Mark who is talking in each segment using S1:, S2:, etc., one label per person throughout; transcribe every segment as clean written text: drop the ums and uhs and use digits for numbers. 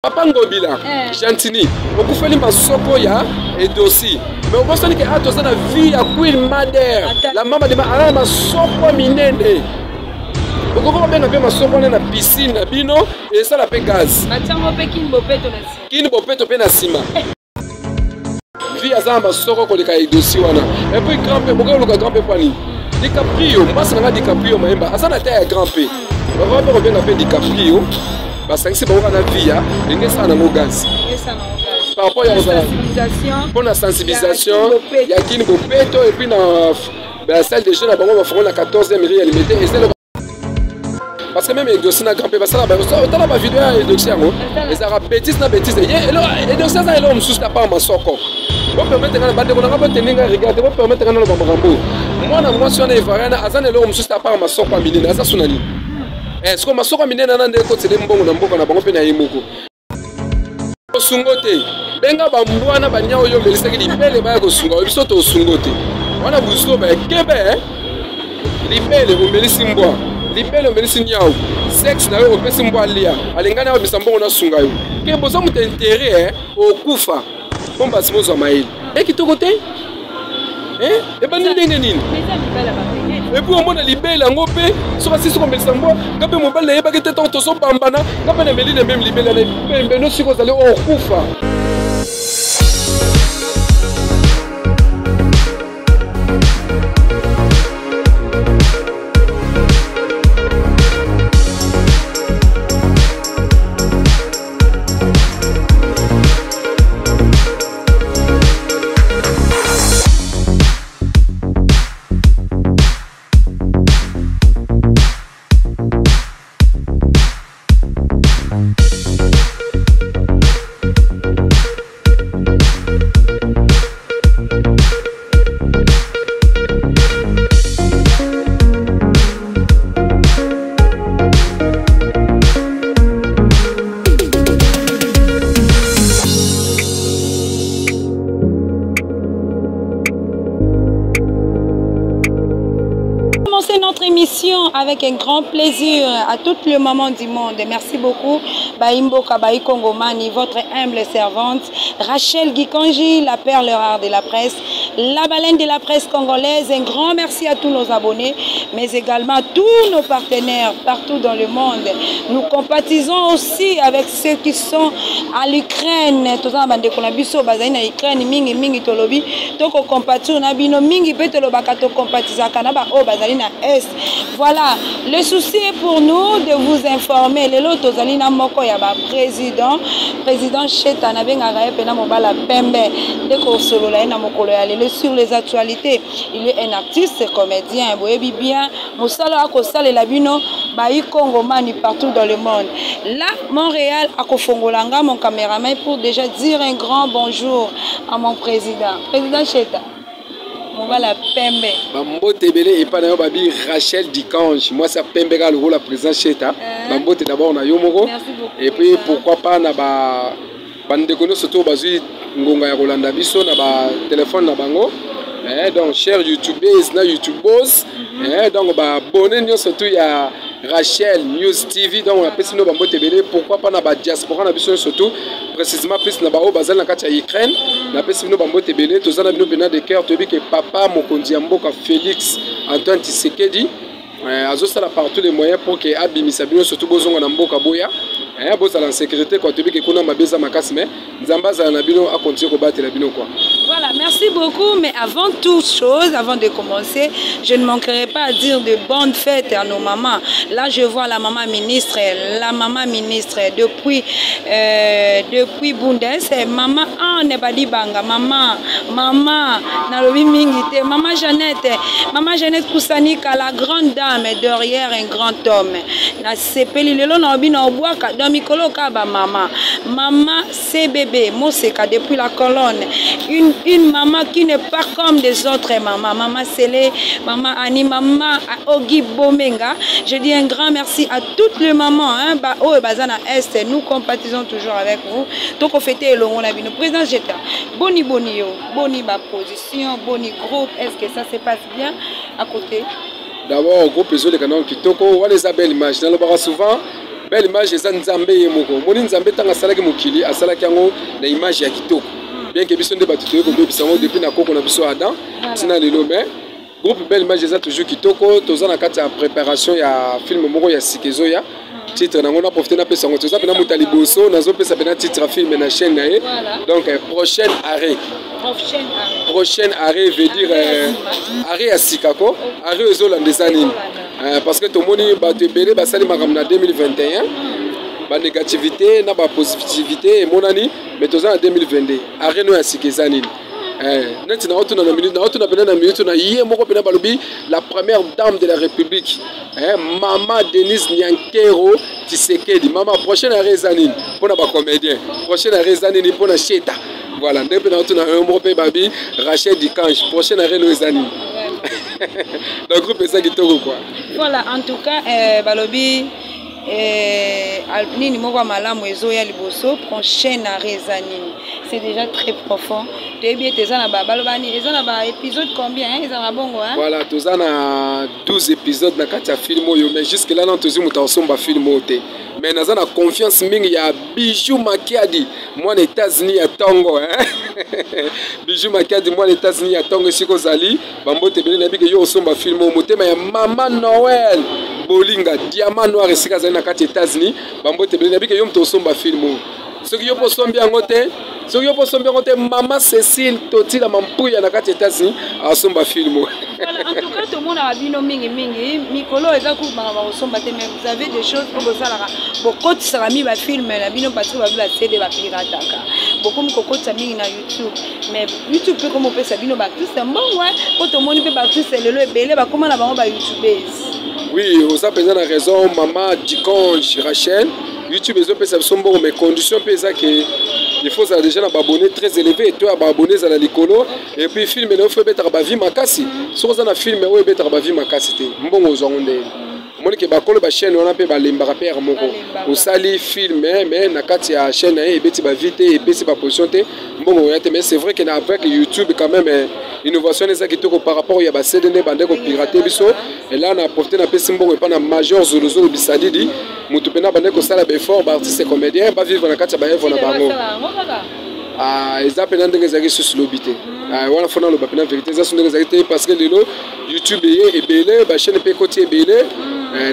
S1: Papa Ngobila, Gentini, on peut faire les masoko ya et dossier. Mais on pense que à tous la vie à Queen Mother, la maman de ma masoko minene. On peut bien faire masoko na piscine na bino et ça la paie gaz.
S2: Matango pe kinbopeto na sima.
S1: Kinbopeto pe na sima. Vie à ça masoko ko le ka dossier wana. Et puis grand père, pourquoi le grand père pani? DiCaprio, moi c'est DiCaprio maemba. Asa na taille grand père. On va bien faire DiCaprio. Parce que c'est bon la vie, il y a ça dans nos gaz. Par rapport à la sensibilisation, il y a qui nous péto et puis dans la salle de jeunes, on va faire la 14e réalité. Parce que même les dossiers n'a grimpé, parce que là, on a la vidéo et dossier, et ça a bêtise na bêtise. Et donc ça, on sous la part en soko. On permet de regarder, on permet de regarder. Moi, je suis un Varana, Azan et l'homme sous la part en soko à Milina, ça sonali. Est-ce que ma soeur a mis un côté de mbongo na mboka na bango pe na yemoko sungote benga ba mbwana ba nyao yo melisa ki libele ba ko sunga biso to sungote wana buso ba kebe libele o melisi mbwa libele o melisi nyao sex na yo o pesi mbwa lia alengana yo bisambongo na sunga yo ke bozo mu intérêt o kufa bomba simozo maili ekitoko te et ben nini et puis on a libéré la ngopé sur assis sur comme sambo ngapé mobile na yebaki te to so pambana ngapé na meline même libéré na mbeno siko zale o kufa.
S2: Avec un grand plaisir à tout le moment du monde. Merci beaucoup. Baimbo Kabaï Kongomani, votre humble servante. Rachel Gikonji, la perle rare de la presse. La baleine de la presse congolaise. Un grand merci à tous nos abonnés, mais également à tous nos partenaires partout dans le monde. Nous compatisons aussi avec ceux qui sont à l'Ukraine. Voilà, le souci est pour nous de vous informer. Le lot Tozalina Moko Yaba président Cheta Nabenga Pena Mobala Pembe de Kosolola na Mokolo Yale sur les actualités. Il est un artiste, comédien, boyebi bien, Moussalo Akosale Labino, Baï Kongomani partout dans le monde. Là, Montréal, à Kofongolanga, mon caméraman, pour déjà dire un grand bonjour à mon président. Président Cheta. Mobala Pembe.
S1: Bambote Belé et pas Babi Rachel Dikange. Moi, c'est Pembe le rôle la présidente Cheta. Bambote d'abord na Yomoro. Et puis pourquoi pas na ba bandékono surtout bazui ngonga ya Rolanda biso na ba téléphone na bango. Donc chers youtubeurs na youtubers. Donc ba abonné surtout ya Rachel News TV. Donc on appelle sinon Bambote Belé. Pourquoi pas na ba diaspora na biso surtout précisément plus na ba o bazal na kati ya Ukraine. Na pesi bino Bambote Belé tozana bino pena de cœur tobi que papa mokonzi mboka Félix Antoine Tshisekedi azo sala partout les moyens pour que abimisa bino surtout bozonga na mboka boya bozala en sécurité quand tobi que kuna mabeza makasi mais nzamba za na bino a continuer ko battre la bino quoi.
S2: Voilà, merci beaucoup, mais avant toute chose, avant de commencer, je ne manquerai pas à dire de bonnes fêtes à nos mamans. Là, je vois la maman ministre depuis Bundes, maman Anne Badibanga, maman Nalobi Mingite, maman Jeannette Koussanika, la grande dame derrière un grand homme. Na sepeli lelo na obi na obwaka dans mikolo kaba maman CBB Moseka depuis la colonne. Une maman qui n'est pas comme des autres mamans. Maman Sélé, maman Annie, maman Ogi Bomenga. Je dis un grand merci à toutes les mamans. Bazana Est, nous compatissons toujours avec vous. Donc on fête le monde. Président Jeta, boni position, boni groupe. Est-ce que ça se passe bien à côté?
S1: D'abord, au groupe les canaux qui toko, on les appelle image. Dans le bar souvent, belle image eza nzambe ye moko moni nzambe tanga asalaki mokili asalaki yango na image ya kitoko bien que biso nde bato toyei kobebisa yango depuis na koko na biso Adam tina lelo mais groupe belle image eza toujours kitoko toza na kati ya préparation ya film moko ya sikezoya titre nango na profiter na pesa ngo toza pena muta liboso nazopesa pena titre film na chaîne na ye donc prochain arrêt veut dire arrêt ya sikako arrêt ezolandesa nini parce que tomoni bato ebele basali makambo na 2021 ba négativité na ba positivité emonani mais toza na 2022 arrêt no ya sika eza nini neti na otuna na minute na otuna pena na minute na ye moko pena balobi la première dame de la République Mama Denise Nyankero Tshisekedi Mama prochaine arrêt eza nini mpona ba comédien prochaine arrêt eza nini mpona Cheta voilà nde pena otuna un moko pe babi Rachel Dikange prochaine arrêt no eza nini le groupe eza kitoko quoi
S2: voilà en tout cas balobi nini moko malamu ezoya liboso prochaine arrêt eza nini c'est déjà très profond toyebi ete eza na balobani eza na baépisode combien eza na bongo
S1: voilà toza na 12 épisodes na kati ya film oyo mais jusque là na tozwi moto akosomba film oyo te mais naza na confiance mingi ya Bijou Makiadi mwana États-Unis ya ntongo Bijou Makiadi mwana États-Unis ya ntongo esika ozali bambote ebele na bike yo osomba film oyo motema ya Mama Noël Bolinga Diamant Noir esika azali na kati États-Unis bambote ebele na bike yo moto osomba film oyo soki yo posombi yango te soki yo posombi yango te Mama Cécile Totila Mampuya na kati États-Unis asomba film oyo
S2: en tout cas tout le monde a bino mingi mikolo eza ku banga osomba te mais vous avez des choses pour bosalaka bokotisa mi ba film na bino parce que ba bi ba CD ba pirataka beaucoup mokokotisa mingi na YouTube mais YouTube pe comme opesa bino ba artiste mbongo po to moni pe ba artiste lelo ebele ba koma na bango ba YouTubers
S1: oui oza penza na raison Mama Dikange Rachel YouTube ezopesa biso mbongo mais condition pe eza ke il faut ça déjà abonné très élevé et toi abonné à la likolo et puis film ne faut bettre ba vie makasi so ça na film ou bettre ba vie makasi te mbongo ozonde moni ke bakolo ba chaîne wana pe ba lemba père moko osali film mais na kati ya chaîne et beti ba vite et beti ba position te mbongo ya te mais c'est vrai que avec YouTube quand même innovation eza kitoko par rapport ya ba CDN bande ko pirater biso et là on a profité na pesi mbongo pa na major zolozo bisadidi mutu pena bande ko sala ba effort ba artiste comédien ba vivre na kati ya ba œuvre na bango eza pena ndenge ezaki susu lobité wana fona loba pena vérité eza ndenge ezaki parce que lelo YouTube ye ebele ba chaîne pe côté ebele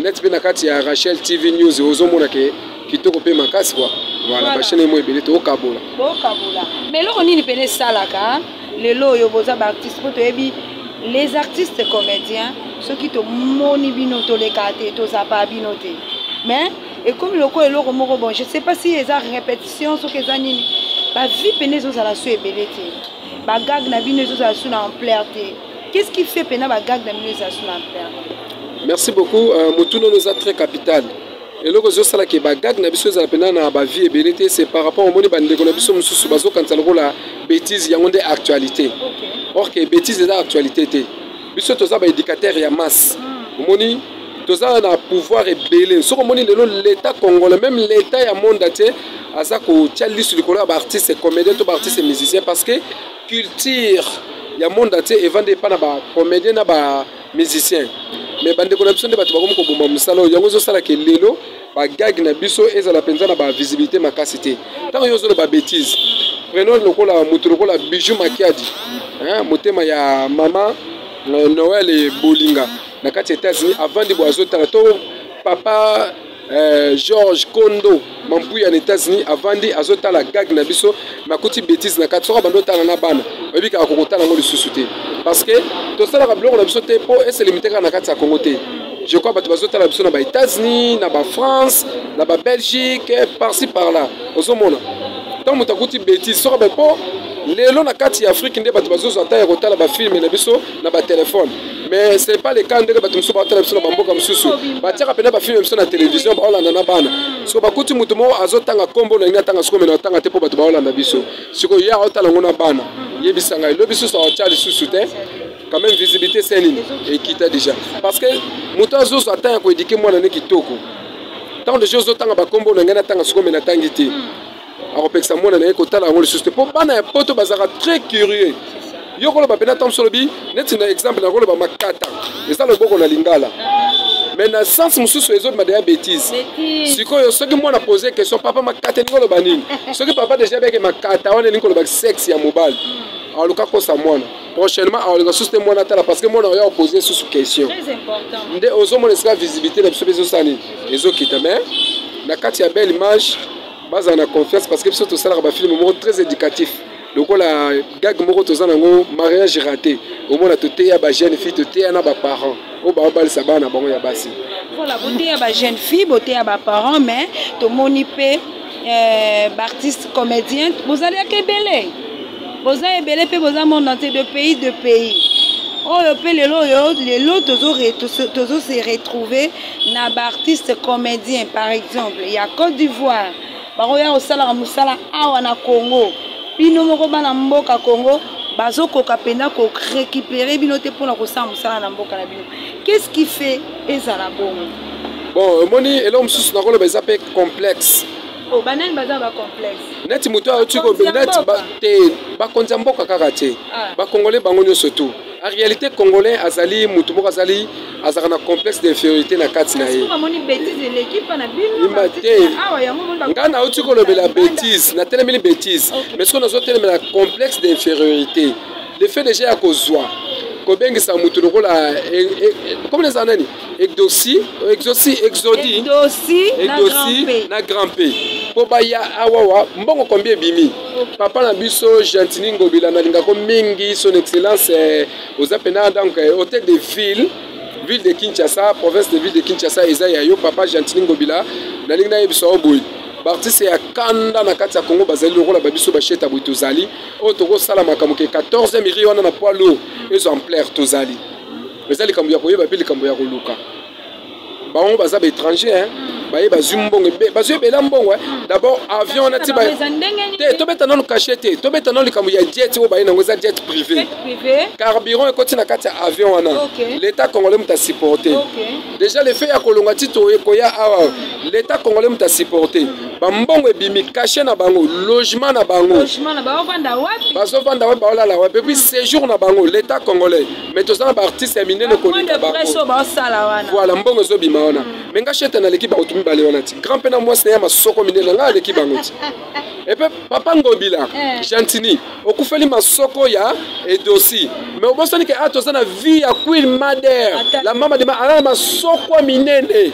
S1: net pe na kati ya Rachel TV News ozomona ke kitoko pe makasi quoi voilà ba chaîne mo ebele to kabola
S2: mais loko nini pene salaka lelo yo boza ba artiste poto ebi les artistes comédiens ceux qui te moni bino to lekate to zapa bino te mais et comme loko eloko moko bon je sais pas si eza répétition so que za nini ba vie pene zo za la su ebele te ba gag na bino zo za la su na ampleur te qu'est-ce qui fait pena ba gag na bino za su na ampleur.
S1: Merci beaucoup mutuno nous a très capital et loko zo sala ke ba gag na biso za pena na ba vie ebele te c'est par rapport au moni bande ko na biso mususu bazo kanta la bêtise yango nde actualité or que bêtise eza actualité te biso toza ba éducateur ya masse moni toza na pouvoir ebele soko moni lelo l'état congolais même l'état ya monde ate aza ko tia lisu likolo ba artiste comédien to ba artiste musicien parce que culture ya monde ate evande pa na ba comédien na ba musicien mais bande ko na biso nde bato bakomi ko bomba musala yango zo sala ke lelo ba gag na biso ezala penza na ba visibilité makasi te tant yo zo ba bêtise prenons lokola mutu lokola Bijou Makiadi motema ya Mama Noël et Bolinga na kati États-Unis avant de boiso tarato papa George Kondo Mampuya en États-Unis avant de azota la gag na biso makuti bêtise na kati soka bando tala na bana babika akokota na ngoli susute parce que to sala ka bloko na biso te po et se limiter na kati ya Congo te je crois bato bazota la biso na ba États-Unis na ba France na ba Belgique par-ci par-là ozomona tant mutakuti bêtise soka ba po lelo na kati ya Afrique nde bato bazozo ata ya kotala ba film na biso na ba téléphone mais c'est pas le cas ndenge bato muso batala biso na bamboka mususu batiaka pena ba film biso na télévision ba Hollande na bana siko bakuti mutu mo azotanga kombo na inga tanga siko mena tanga te po bato ba Hollande biso siko ya otala ngona bana yebisanga lo biso so otali susu te quand même visibilité c'est nini et quitta déjà parce que mutu azozo ata ya ko éduquer mwana ne kitoko tant de choses otanga ba kombo na ngana tanga siko mena tangi te akopekisa mwana na ye kotala yango lisusu te mpo bana ya poto bazalaka très curieux yo koloba pena ntango solobi neti na exemple na koloba makata eza loboko na lingala mais na sens mususu ezo ma déjà bêtise sikoyo soki mwana poser question papa makata ngolo banini soki papa déjà beke makata wana ngolo ba sexe ya mobile aluka ko sa mwana prochainement aluka suste mwana tala parce que mwana oya poser sous question
S2: très important
S1: nde ozo mona ska visibilité na biso bezo sani ezo kita mais na kati ya belle image baza na confiance parce que biso to sala ba film mo très éducatif lokola gag moko toza nango mariage raté omona toteya ba jeune fille toteya na ba parents o ba balisa bana bango ya basi
S2: voilà boteya ba jeune fille boteya ba parents mais tomoni pe artiste comédien vous allez akebele vous avez belé pe vous monde entier de pays oyo pe lelo tozo se retrouver na ba artiste comédien par exemple il y a Côte d'Ivoire baroya osala musala awa na Congo bino moko bana mboka Congo bazokoka pena ko récupérer bino te pona ko sa musala na mboka na bino qu'est-ce qui fait ezala bongo
S1: bon moni elo msusu na kolo beza pe complexe
S2: oh banani baza ba complexe
S1: neti muto a tiko net ba te ba konza mboka kaka te ba congolais bango nyo surtout en réalité congolais azali mutu moko azali azaka na complexe d'infériorité na kati na ye
S2: moni bêtise l'équipe na bino
S1: awa yango moni ngana uti ko lobela bêtise na telemeli bêtise mais ce qu'on a zoté na complexe d'infériorité le fait déjà ya kozwa ko bengisa mutu lokola comme les anani exodie na grand P po baya awawa mbongo combien bimi papa na biso Gentini Ngobila na linga ko mingi son excellence aux apena donc hôtel de ville de Kinshasa province de ville de Kinshasa ezaya yo papa Gentini Ngobila na linga yebiso oboy artiste ya kanda na kati ya Congo bazali lokola babiso bacheta boy tozali o toko sala makambo ke 14e miri wana na poids lourd exemplaire tozali ezali kambo ya koyeba pe likambo ya koluka baon baza ba étranger baye bazumbongo bazu bela mbongo d'abord avion na tiba te tobeta nanu cachete tobeta nanu likambo ya jet o baye nango za jet privé carburant ekoti na kati ya avion wana l'état congolais muta supporter déjà le fait ya kolonga tito ekoya awa l'état congolais muta supporter ba mbongo ebimi caché na bango logement na bango bazo vanda wa baola la wa puis séjour na bango l'état congolais mais tous na ba artiste éminé ne connaît pas voilà mbongo zo bima wana menga chete na l'équipe otumi balé wana ti grand pena moi c'est ma soko minene nga l'équipe ngoti et puis papa Ngobila Gentini okufeli masoko ya edosi mais obosani ke atoza na vie ya Queen Mother la mama de ma masoko minene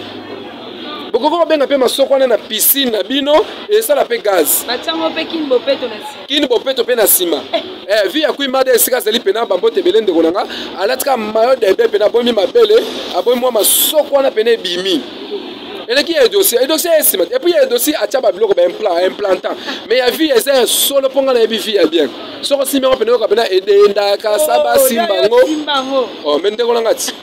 S1: bokoko benga pe masoko na piscine na bino et ça la pe gaz
S2: batango pe kin
S1: bopeto pe na sima vie ya Queen Mother sika zeli pena bambote belende konanga alatka mayo de be pena bomi mabele abomi moi masoko na pene bimi et qui est dossier et puis il y a dossier à taba bloc implantant mais il y a vie est un solo ponga na vie bien so ko simero pene ko pena edenda ka saba simbango oh mende ko ngati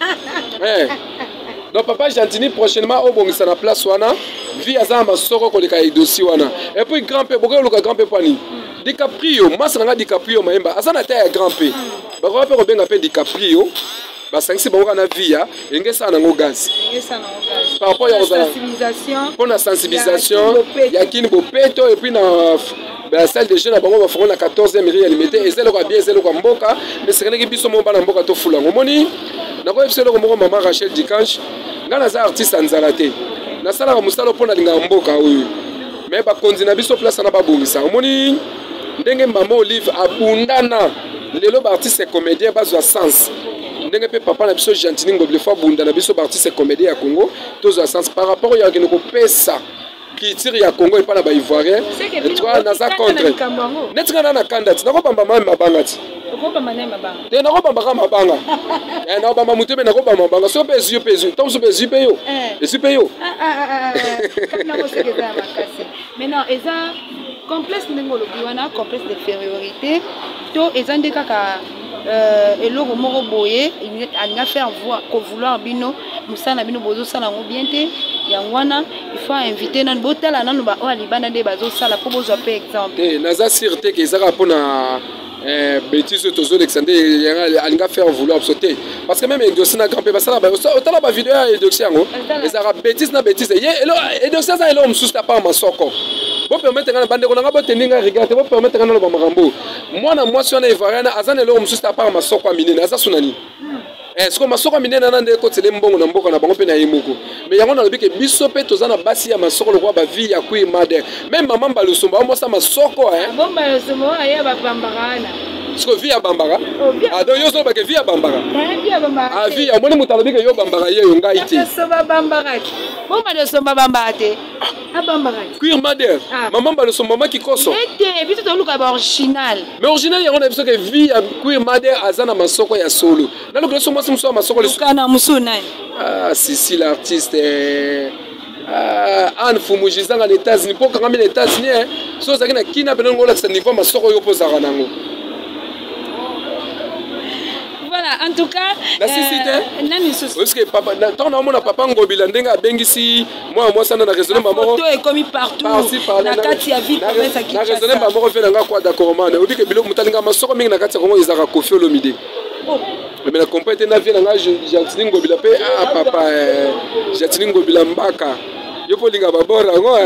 S1: donc papa Gentini prochainement au bongisa na place wana vie azama soko ko leka dossier wana et puis grand P boko luka grand P pani DiCaprio masanga DiCaprio maemba azana ta ya grand P bako pe ko benga pe DiCaprio basangisi bango na via engesa na gaz par rapport à la sensibilisation ya kini bopeto et puis na la salle de jeunes bango bafona na 14e miri limité ezelo kwa bien ezelo kwa mboka mais c'est que biso mo bana mboka to fula ngomoni na ko ebiselo ko moko mama Rachel Dikanche ngana za artiste anzalate na sala ko musalo pona linga mboka oyo mais ba konzi na biso place na babongisa ngomoni ndenge mama Olive abundana lelo ba artiste comédien bazwa sens ndenge pe papa na biso Gentini Ngobila fois bunda na biso artiste comédien ya Congo tozo sens par rapport ya kene ko pesa qui tire ya Congo et pas na ba ivoirien et toi na za contre netika na kandidate na ko bamba mabanga ti ko bamba mabanga te na ko bamba mabanga na bamba mutebe na ko bamba mabanga so pe yeux tom so pe yeux yo
S2: na ko sekeza makasi maintenant eza complexe ndengolo biwana complexe d'infériorité to ezande kaka eloko moko boye alinga faire vouloir bino musana bino bozo sala ngo bien te yangwana il faut inviter nan botala nanu ba o libana de bazo sala po bozo pe exemple
S1: te naza sûreté que ezaka pona bêtise tozo Alexandre alinga faire vouloir sauter parce que même dossier na grand P basala ba otala ba vidéo ya dossier ngo ezaka bêtise na bêtise ye et dossier ça elo msusta pa masoko bo permettre ngana bande ko nga boteninga regarder bo permettre ngana lo ba makambo mwana mwasi wana ivoiriana azana elo msusta pa masoko minene aza sunani est-ce que masoko minene nande ko tele mbongo na mboka na bango pe na yimoko mais yango na lobi ke biso pe tozana basi ya masoko le ba vie ya Queen Mother même maman Balusumba mo sa masoko
S2: bon Balusumba aya ba pambarana
S1: est-ce que vie ya bambara ah donc yo so ba ke vie ya bambara ah vie ya moni mutalobi ke yo bambara ye yo ngai ti
S2: so ba bambara bon Balusumba bambara te a bambara
S1: Queen Mother maman Balusumba mama kikoso
S2: ete biso to luka ba original
S1: mais original yango na biso ke vie ya Queen Mother azana masoko ya solo na lokolo so mo so masoko le
S2: kana musuna
S1: ah si l'artiste Anne Fumujizanga les États-Unis pour quand même les États-Unis so ça qui na kina beno ngola sa niveau masoko yo posaka nango.
S2: Voilà, en tout cas,
S1: parce que papa, tant on a papa Ngobila ndenga bengisi moi ça na raisonner maman.
S2: Photo est comme partout. Na kati ya vie province
S1: na raisonner maman fait nga quoi d'accord man. Obi ke biloko mutalinga masoko mingi na kati ya ezaka Koffi Olomide. Mais la compagnie na vie nga Jatini Ngobila pe papa Jatini Ngobila mbaka. Yo polinga babora ngo.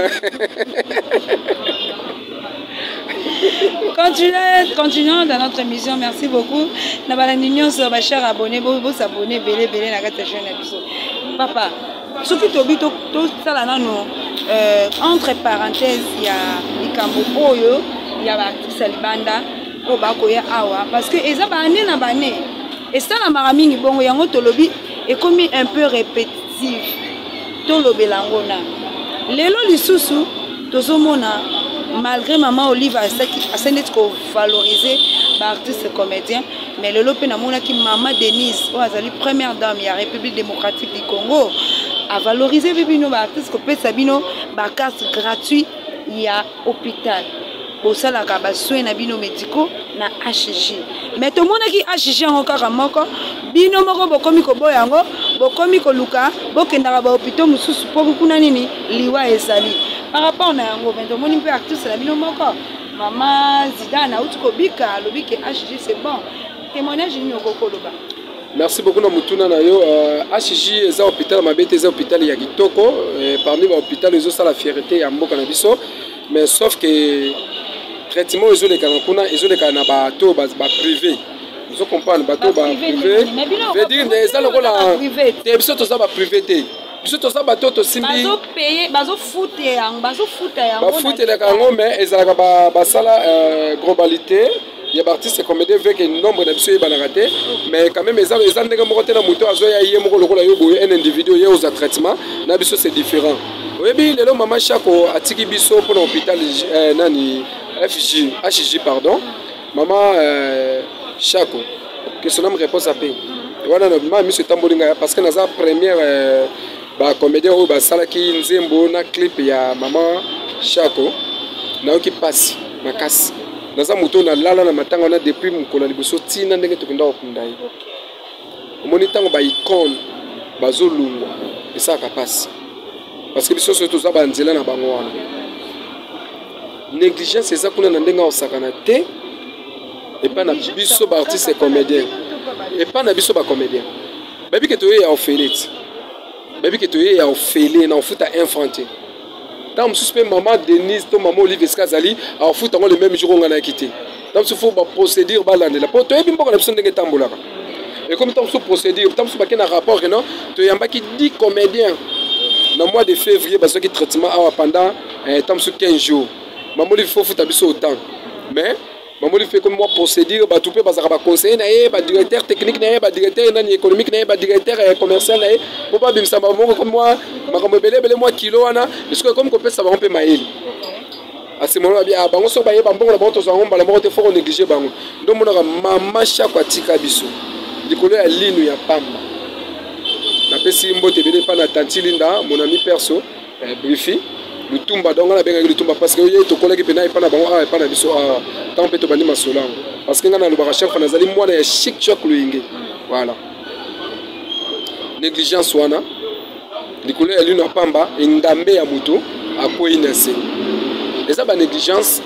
S2: Continuons dans notre émission. Merci beaucoup. Nous avons sur ma chère abonnée. Vous abonnez, belé na kata chaîne biso. Papa, ce qui t'obite tout ça là non. Entre parenthèses, il y a Ikambo Oyo, il y a l'artiste Libanda, Obakoya Awa, parce que eza bané na bané. Et ça na maramingi bongo yango tolobi est comme un peu répétitif. Tolobe langona. Lelo lisusu tozomona malgré maman Olive a essayé de valoriser l'artiste comédien, mais le lopé n'a qui maman Denise, la première dame de la République démocratique du Congo, a valorisé les artistes qui peuvent sabino carte gratuit il y a hôpital. Pour ça la soins na bino médicaux na HJ. Mais tout le monde qui HJ encore moko bino moko bokomi ko boyango bokomi ko luka bokenda ba hôpital mususu pour kuna nini liwa ezali. Par rapport à Yango, on peut actrice la bino moko. Maman Zidane a outko bika, le bika HJ c'est bon. Témoignage ni okoko loba.
S1: Merci beaucoup na mutuna na yo. HJ eza hôpital mabete eza hôpital ya kitoko parmi les hôpitaux ils ont ça la fierté ya mboka na biso mais sauf que traitement ils ont les kana ils ont les kana bato ba privé. Vous comprenez bato ba privé. Veut dire eza lokola te biso to ça ba privé te. Biso ça bato to simbi
S2: bazo payer bazo foot yango
S1: ba foot la kango mais ezalaka ba sala globalité ya artiste comédien avec un nombre d'absolu et banarate mais quand même les ndenge moko te na moto azo ya yé moko lokola yo boye un individu yo aux traitement na biso c'est différent oyebi lelo mama Chako atiki biso pour l'hôpital nani HJ pardon maman Chako que son nom réponse à paix voilà normalement monsieur Tambolinga parce que naza première ba comédien ou ba salaki nzembo na clip ya maman Chako na qui passe makasi naza muto na lala na matanga na depuis mukolo liboso tina ndenge tokenda okundai omoni tango ba icône bazolungwa esaka passe parce que biso surtout za banzela na bango wana négligence eza kuna na ndenge osakana te et pas na biso ba artiste comédien et pas na biso ba comédien babi que toye ya ofélite babi que toye ya ofélé na ofuta infanté tant suspect maman Denise to maman Olive Skazali a ofuta le même jour on a quitté tant il faut procédure balande la pour toye bimbo na biso ndenge tambolaka et comme tant sous procédure tant sous bakena rapport non to yamba qui 10 comédiens dans le mois de février parce que traitement pendant tant sous 15 jours maman Olive faut futa biso autant mais maman fait comme moi procédure ba tout peut parce que ba conseiller na ye ba directeur technique na ye ba directeur nani économique na ye ba directeur commercial na ye pour pas bimsa ba mo comme moi makambo belé moi kilo wana parce que comme ko peut ça va on peut maïl à ce moment là bien bango so ba ye ba mbongo la bonto so ngomba la bonto faut négliger bango donc mon maman Chako atika biso likolo ya linu ya pamba na pesi mbote belé pa na tanti Linda mon ami perso Brifi Lutumba donc la benga Lutumba parce que yo to collègue pena et pas na bango pas na biso tant peut to bandi masola parce que ngana lubaka chef na zali mwana ya chic choc luinge voilà négligence wana likolo ya lino pamba ngambe ya muto akoyi na se eza ba négligence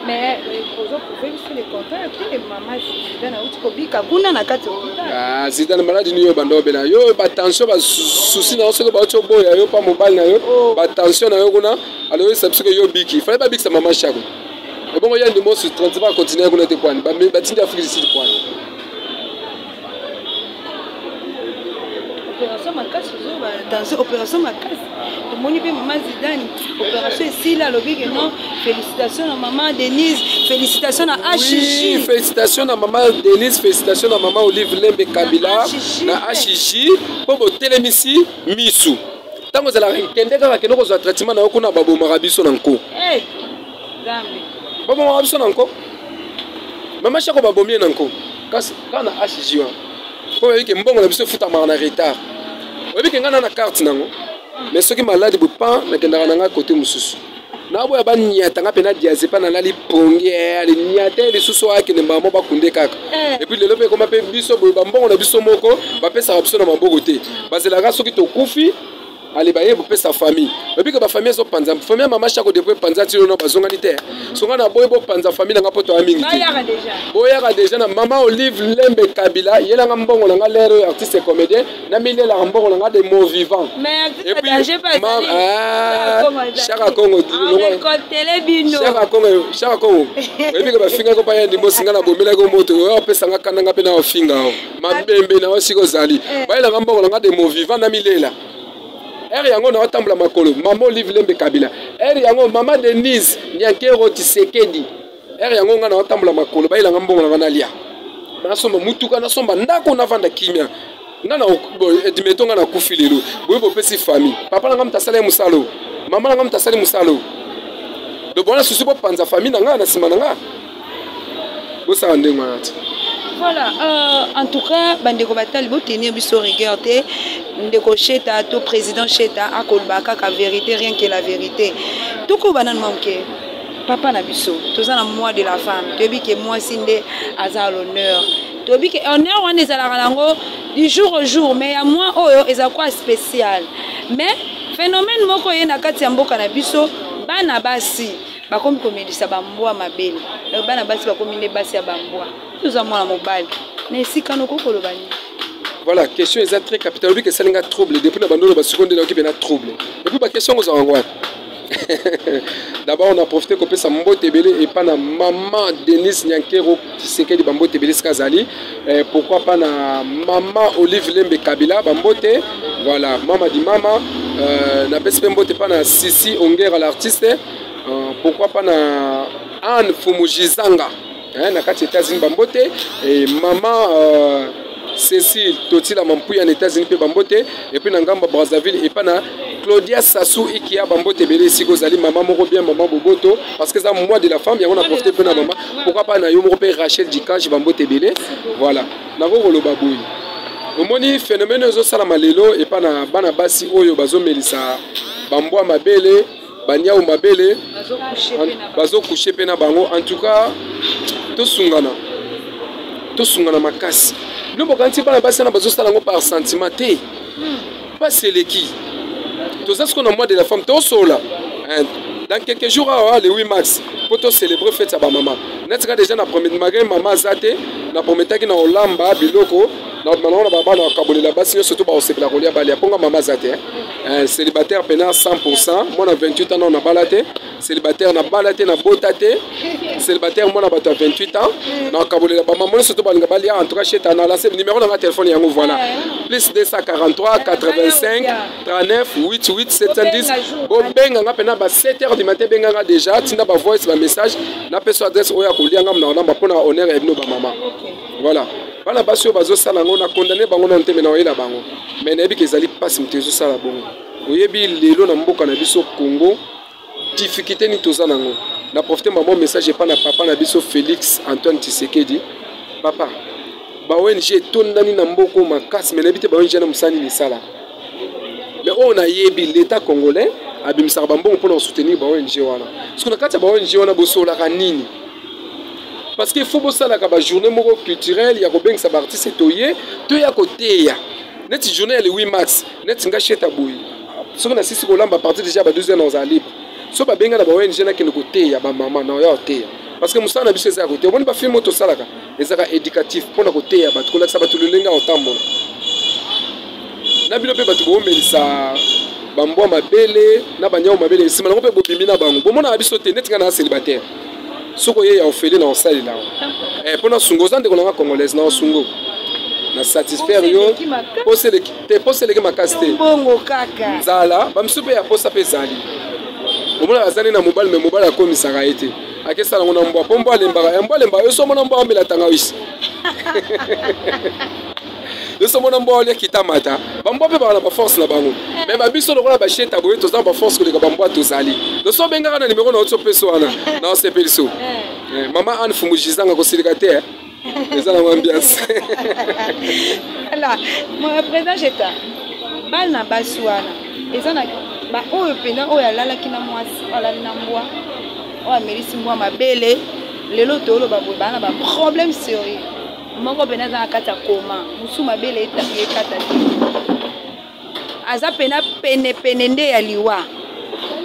S2: mais pozo pouvez sur les contacts et maman Zidane outko bika kuna na kati
S1: ah Zidane maladi ni yo bando bela yo ba tension ba souci na so ba ocho boya yo pa mobile na yo ba tension na yo kuna alors c'est parce que yo biki fallait pas biki sa maman Chako et bon il y a des mots sur 30 va continuer kuna te kwani ba tindi Afrique du Sud kwani
S2: opération makasi attention opération makasi tomoni mpe mama Zidane opération esila alobi que non félicitations à maman Denise félicitations à HJ
S1: félicitations à maman Denise félicitations à maman Olive Lembe Kabila na HJ po botelemisi misu tango zala kende kaka keno kozwa traitement na kuna babomaka biso na nko
S2: Zambi
S1: babomaka biso na nko mama chako babomie na nko kasi kana HJ wa po yeke mbongo na biso futamaka na retard oyebike nga na carte nango mais soki maladi bopan nakendaka nanga kote mosusu naboya baniatanga mpe na diazepa nalali ponge aliniate lisusu akende mbamo bakunde kaka epuis lelo mpe ekoma mpe biso boye bambongo na biso moko bapesaka biso na maboko te bazelaka soki tokufi ali baye bopesa famille oyebike bafamille ezopanza famille ya mama chako depuis panza tino na bazongani te songa na boye bopanza famille nanga poto ya mingi te boyaka deja na mama Olive Lembe Kabila yelanga mbongo nanga lero ya artiste comédien na milelaka mbongo nanga de mots vivants et puis Chaka Congo Chaka Congo oyebike bafinga ko paya ndimo singa na bomela ko moto oyo opesanga kananga pe na ofinga mabembe na osiko zali bayelanga mbongo nanga de mots vivants na milela eri yango na otambula makolo mama Olive Lembe Kabila eri yango mama Denise Nyankero Tshisekedi eri yango nga na otambula makolo bayilanga mbongo na ngana lia nasomba mutuka nasomba ndako navanda kimia nga na edimeto nga na kufi lelo boye bopesi famille papa nanga mutasala musalo mama nanga mutasala musalo do bona susu bopanza famille na nga na sima na nga bosala ndengo ati.
S2: Voilà, en tout cas, bandeko batali bo tenir biso rigueur te, ndeko Cheta to président Cheta akolbaka ka vérité rien que la vérité. Toko banan manke. Papa na biso, toza na mois de la femme. Tobi que moi sinde aza l'honneur. Tobi que honneur on ezala rango du jour au jour, mais à moi oyo eza quoi spécial. Mais phénomène moko ye na kati ya mboka na biso bana basi bakomi komedisa bambwa mabele. Bana basi bakomi ne basi ya bambwa. Nous avons la mobile. Mais si quand nous coupons le bagne.
S1: Voilà, question est très capitale. Oui, que ça n'a trouble. Depuis la bande, la seconde, on a trouble. Et puis, la question, vous en d'abord, on a profité qu'on peut s'ambo tébélé et pas na maman Denise Nyankero Tshisekedi bambo tébélé skazali. Pourquoi pas na maman Olive Lembe Kabila bambote. Voilà, maman dit maman. Na bespe mbote pas na Sisi Ongera l'artiste. Pourquoi pas na Anne Fumujizanga. Na kati États-Unis bambote et maman Cécile Totila Mampuya en États-Unis pe bambote et puis na ngamba Brazzaville et pas na Claudia Sassou Ikia bambote belé siko zali maman moko bien maman Boboto parce que ça mois de la femme ya on a profité pe na maman pourquoi pas na yo moko pe Rachel Dikash bambote belé voilà na ko lo baboui omoni phénomène zo sala malelo et pas na bana basi oyo bazo melisa bambwa mabele banyao mabele bazo coucher pe na bango en tout cas tosungana makasi nous bokanti bana basi na bazo sala ngo par sentiment te pas seleki tout ça ce qu'on a mois de la femme tosola dans quelques jours le 8 mars pour te célébrer fête à ba maman netka déjà na premier magre maman zate na prometaki na olamba biloko na maman na baba na kabolela basi surtout ba osepela kolia bali aponga maman zate célibataire pena 100% moi na 28 ans na balate célibataire na balate na botate célibataire moi na bato 28 ans na kabolela ba maman surtout ba nga bali en tout cas chez ta na lancer numéro na téléphone yango voilà plus 243 85 39 88 710 bo benga nga pena ba 7h du matin benga nga déjà tinda ba voice ba message na peso adresse oya kolia nga na namba pona honneur et no ba maman voilà bana basi bazo sala ngo na condamner bango na nteme na oyela bango mais nayebi kezali pasi mtezo sala bongo oyebi lelo na mboka na biso Congo difficulté ni toza nango na profiter maman message pas na papa na biso Félix Antoine Tshisekedi papa ba ONG tondani na mboko makasi mais nayebi te ba ONG na musani ni sala mais on a yebi l'état congolais abimisa ba mbongo pour soutenir ba ONG wana parce que na kati ba ONG wana bosola kanini parce qu'il faut bosser la journée culturelle, il y a bien que artiste toye, to ya côté ya. Net journée le 8 mars, net nga cheta boui. Ce qu'on a sisi ko lamba partir déjà ba 12 ans dans libre. So ba benga na ba ONG na kene côté ya ba maman na ya côté. Parce que musana biso za côté. On ba film to salaka. Ezaka éducatif pour na côté ya ba to la sabatu lenga otambo. Na bilo pe ba to bo melisa bambwa mabele na banyao mabele sima na ko pe bobimi na bango. Bomona biso te net nga na célibataire. Soko ye ya ofeli na osali la. Pona sungo zande ko na congolaise na sungo. na satisfaire yo pose leki makasi te
S2: bongo kaka
S1: nzala bamisusu mpe ya posa mpe ezali omona bazali na mobali me mobali akomisaka ye te akesala ngo na mbwa mpo mbwa alembaka yo so omona mbwa amela tangawisi yo so omona mbwa olia kitamata bambwa mpe baka na baforce na bango me babiso lokola basheta boye toza na baforce koleka bambwa tozali loso obengaka na nimero na oti opesa wana na osepeli so mama Anne Fumujizanga kosilika te eza na ambiance
S2: ala mon président jeta bal na basi wana eza na ba oyo pena oyo alalaki na mwasi alali na mbwa oyo amelisi mbwa mabele lelo toloba boye bana ba problème sérieux moko pena aza na kati ya koma mosusu mabele ekata te aza pena penepene nde ya liwa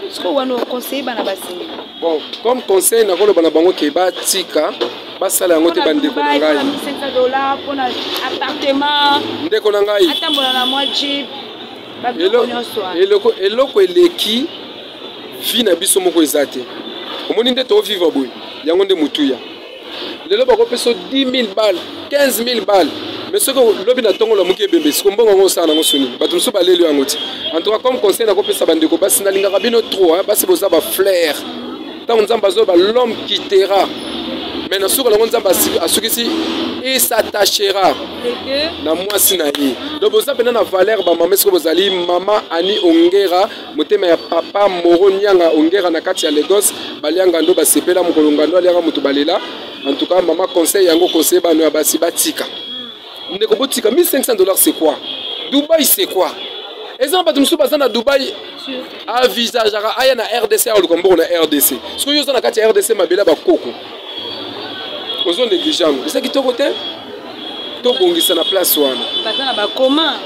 S2: siko wana oconseille bana basinga
S1: bon comme conseil nakoloba na bango ke batika basala yango te bandeko na ngai
S2: $500 mpona appartement
S1: ndeko na ngai
S2: atambola na mwa jeep
S1: eloko eleki vi na biso moko eza te omoni nde tovivre boye yango nde motuya lelo bakopesa 10 000 balles 15 000 balles mais soki lobi na ntongo lamuki ebembe siko mbongo yango osala nango soni bato mosusu baleli yango te en tout cas comme conseil nakopesa bandeko basi nalingaka bino trop basi boza baflaire ntango nzambe azoba l'homme quittera mais na suka nango nzambe asukisi il s'attachera na mwasi na ye donc boza mpena na valeur bamama esiko bozali mama Ani Ongera motema ya papa Moro Nyanga Ongera na kati ya Lagos balianga ndo basepela mokolo ngando alianga moto balela en tout cas mama conseil yango conseil bano ya basi batika ndeko botika $1500 c'est quoi Dubaï c'est quoi exemple bato mosusu baza na Dubaï avisageaka aya na RDC aoluka mbongo na RDC soki yo oza na kati ya RDC mabela bakoko ozo négligeant eza kitoko te tobongisa na place wana
S2: baza na bakoma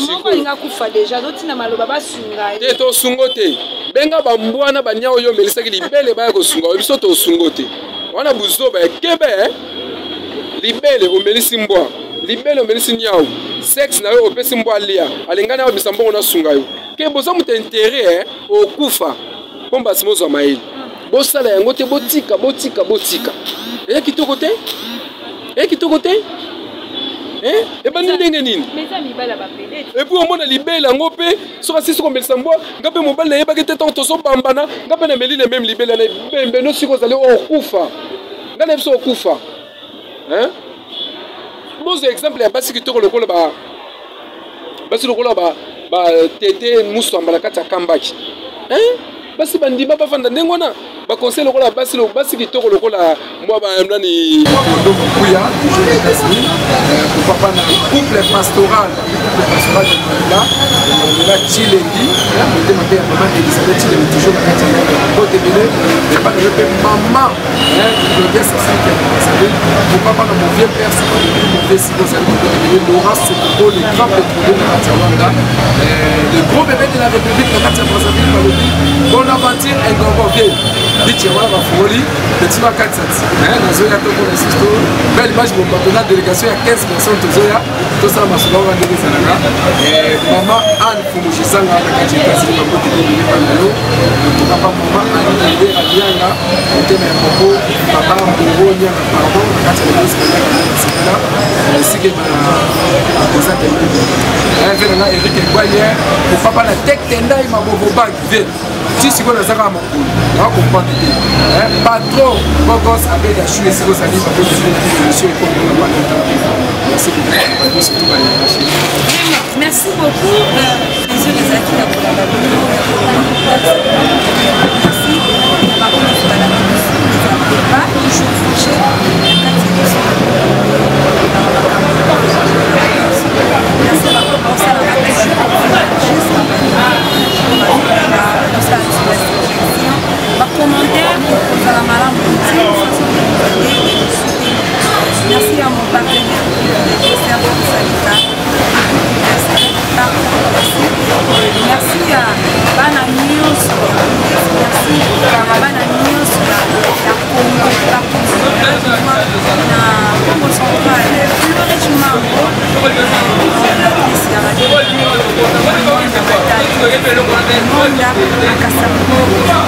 S2: moko alinga kufa deja zotina maloba basunga
S1: te tosungo te benga bambwana banya oyo omelisaki libele baya kosunga biso tosungo te wana buzoba ekebe libele omelisi mbwa libele omelisi nyau sexe na yo opesi mbwa alia alingana yo bisa mbongo na sunga yo ke boza muta intérêt okufa mpo basi mozwa mayeli bosala yango te botika eya kitoko te ebandi ndenge nini epuis omona libele yango mpe soki asisi komelisa mbwa nga mpe mobali nayebaki te ntango tozobambana nga mpe nameli le meme libele na ebembe no sikoyo ozali okufa nga na biso okufa bozwa exemple ya basi kitoko lokola basi lokola batete musamba na kati ya kambaki basi bandima bafanda ndenge wana baconseil lokola basi kitoko lokola mwa banani kuya papa na couple pastoral là Chilengi motema mpe ya mama Elisabeth Chilengi toujours na kati ya kotebele epana mpe mama Claudia Sassaki Elisabeth papa na mon vieux père c'est mon vieux siko ozali kotebele Laura Sokoko le grand pétrolier na kati ya Rwanda le gros bébé de la République na kati ya Brazzaville balobi Bonaventure Engongo vie biche wana bafungoli petit ba 4 sati nazoya tokona sisto belle image bombato na délégation ya 15 personnes tozoya tosala masuba wana ndenge ezalaka mama Anne Fumujizanga na kati ya États-Unis bakotebele bangalo papa mama Anne Ongera Nyanga motema ya Moko papa Moro Nyanga pardon na kati ya Lagos sekela sike bakoza tembe vena na Eric Egwaye papa na tek tendai mabobo bag ve ti siko nazaka makulu nakomprendre te patron bogos avec la chue siko zali monsieur
S2: merci beaucoup monsieur Lezaki na collaboration merci pas toujours fâché merci à mon partenaire merci à Bana News merci à Bana News la Congo na Congo central plus richement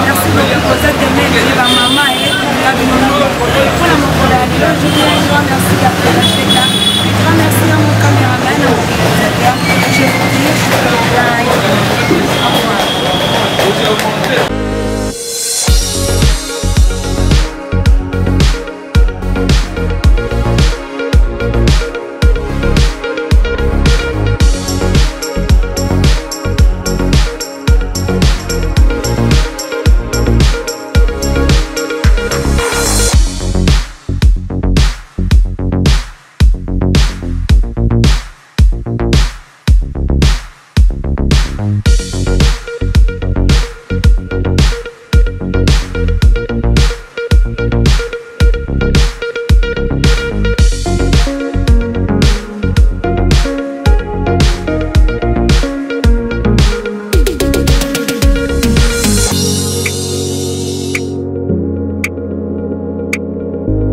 S2: merci beaucoup za temele ba mama et la binono pour la mokolo ya lelo je dis un grand merci à Pela Cheka, un grand merci à
S1: Bye.